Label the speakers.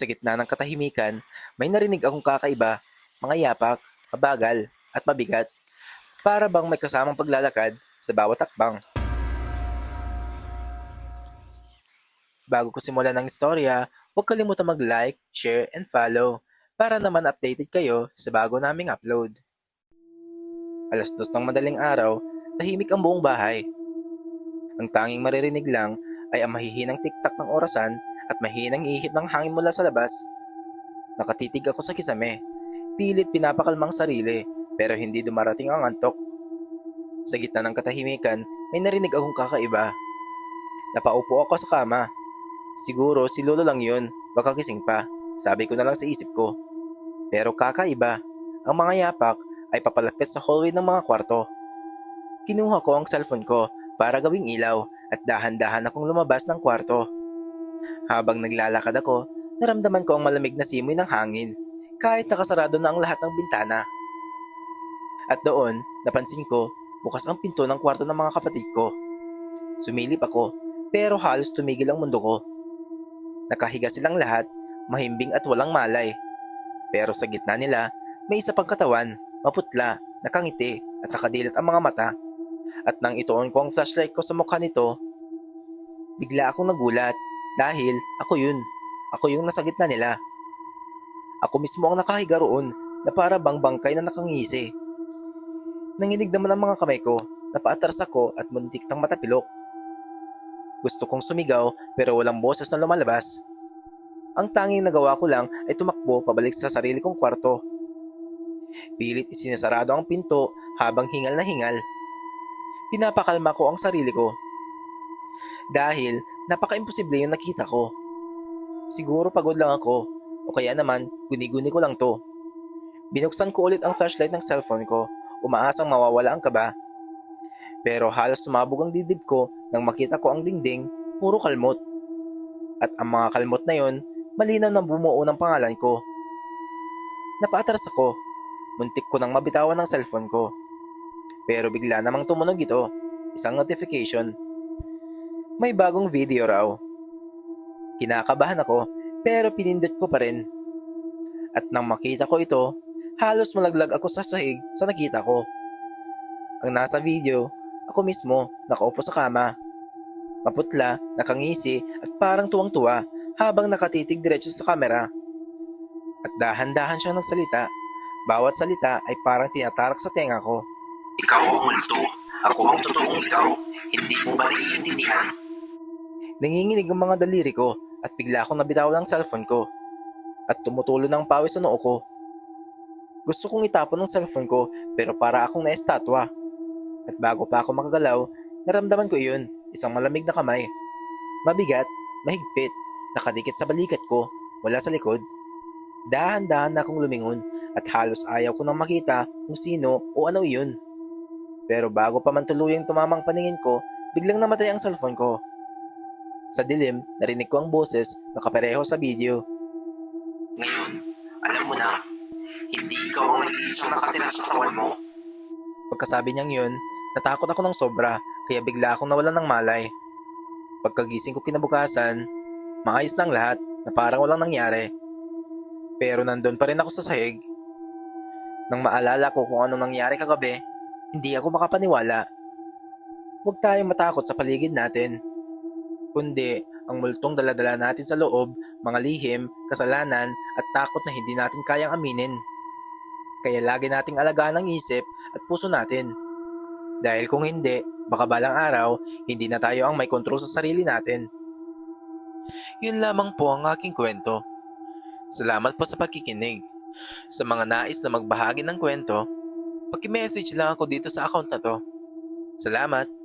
Speaker 1: Sa gitna ng katahimikan, may narinig akong kakaiba, mga yapak, mabagal, at mabigat. Para bang may kasamang paglalakad sa bawat takbang. Bago ko simulan ng istorya, huwag kalimutan mag-like, share, and follow para naman updated kayo sa bago naming upload. Alas 2 ng madaling araw, tahimik ang buong bahay. Ang tanging maririnig lang ay ang mahihinang tiktak ng orasan at mahinang ihip ng hangin mula sa labas. Nakatitig ako sa kisame. Pilit pinapakalmang sarili pero hindi dumarating ang antok. Sa gitna ng katahimikan, may narinig akong kakaiba. Napaupo ako sa kama. Siguro si Lolo lang yun, baka gising pa. Sabi ko na lang sa isip ko. Pero kakaiba, ang mga yapak ay papalapit sa hallway ng mga kwarto. Kinuha ko ang cellphone ko para gawing ilaw at dahan-dahan akong lumabas ng kwarto. Habang naglalakad ako, naramdaman ko ang malamig na simoy ng hangin kahit nakasarado na ang lahat ng bintana. At doon, napansin ko, bukas ang pinto ng kwarto ng mga kapatid ko. Sumilip ako, pero halos tumigil ang mundo ko. Nakahiga silang lahat, mahimbing at walang malay. Pero sa gitna nila, may isa pang katawan, maputla, nakangiti at nakadilat ang mga mata. At nang ituon ko ang flashlight ko sa mukha nito, bigla akong nagulat dahil ako yun. Ako yung nasa gitna nila. Ako mismo ang nakahiga roon na para bang bangkay na nakangisi. Nanginig naman ang mga kamay ko, napaatras ako at muntik ng matapilok. Gusto kong sumigaw pero walang boses na lumalabas. Ang tanging nagawa ko lang ay tumakbo pabalik sa sarili kong kwarto. Pilit isinasarado ang pinto habang hingal na hingal. Pinapakalma ko ang sarili ko. Dahil napaka-imposible yung nakita ko. Siguro pagod lang ako o kaya naman guni-guni ko lang to. Binuksan ko ulit ang flashlight ng cellphone ko, umaasang mawawala ang kaba. Pero halos sumabog ang dibdib ko nang makita ko ang dingding, puro kalmot. At ang mga kalmot na yon, malinaw na bumuo ng pangalan ko. Napaatras ako, muntik ko nang mabitawan ng cellphone ko. Pero bigla namang tumunog ito, isang notification. May bagong video raw. Kinakabahan ako pero pinindot ko pa rin. At nang makita ko ito, halos malaglag ako sa sahig sa nakita ko. Ang nasa video, ako mismo nakaupo sa kama. Maputla, nakangisi at parang tuwang-tuwa habang nakatitig diretso sa kamera. At dahan-dahan siyang nagsalita. Bawat salita ay parang tinatarak sa tenga ko.
Speaker 2: Ikaw ang multo. Ako ang totoong ikaw. Hindi mo ba naiintindihan?
Speaker 1: Nanginginig ang mga daliri ko at bigla akong nabitawan ang cellphone ko. At tumutulo ng pawis sa noo ko. Gusto kong itapon ang cellphone ko pero para akong naestatwa. At bago pa ako makagalaw, naramdaman ko iyon, isang malamig na kamay. Mabigat, mahigpit, nakadikit sa balikat ko, wala sa likod. Dahan-dahan na akong lumingon at halos ayaw ko nang makita kung sino o ano iyon. Pero bago pa man tuluyang tumamang paningin ko, biglang namatay ang cellphone ko. Sa dilim, narinig ko ang boses na kapareho sa video.
Speaker 2: Ngayon, alam mo na, hindi ikaw ang nag-iisang nakatira sa katawan mo.
Speaker 1: Pagkasabi niyang yun, natakot ako ng sobra kaya bigla akong nawalan ng malay. Pagkagising ko kinabukasan, maayos na ang lahat na parang walang nangyari. Pero nandun pa rin ako sa sahig. Nang maalala ko kung anong nangyari kagabi, hindi ako makapaniwala. Huwag tayong matakot sa paligid natin. Kundi ang multong daladala natin sa loob, mga lihim, kasalanan at takot na hindi natin kayang aminin. Kaya lagi nating alagaan ang isip at puso natin. Dahil kung hindi, baka balang araw, hindi na tayo ang may kontrol sa sarili natin. Yun lamang po ang aking kwento. Salamat po sa pakikinig. Sa mga nais na magbahagi ng kwento, paki-message lang ako dito sa account na to. Salamat!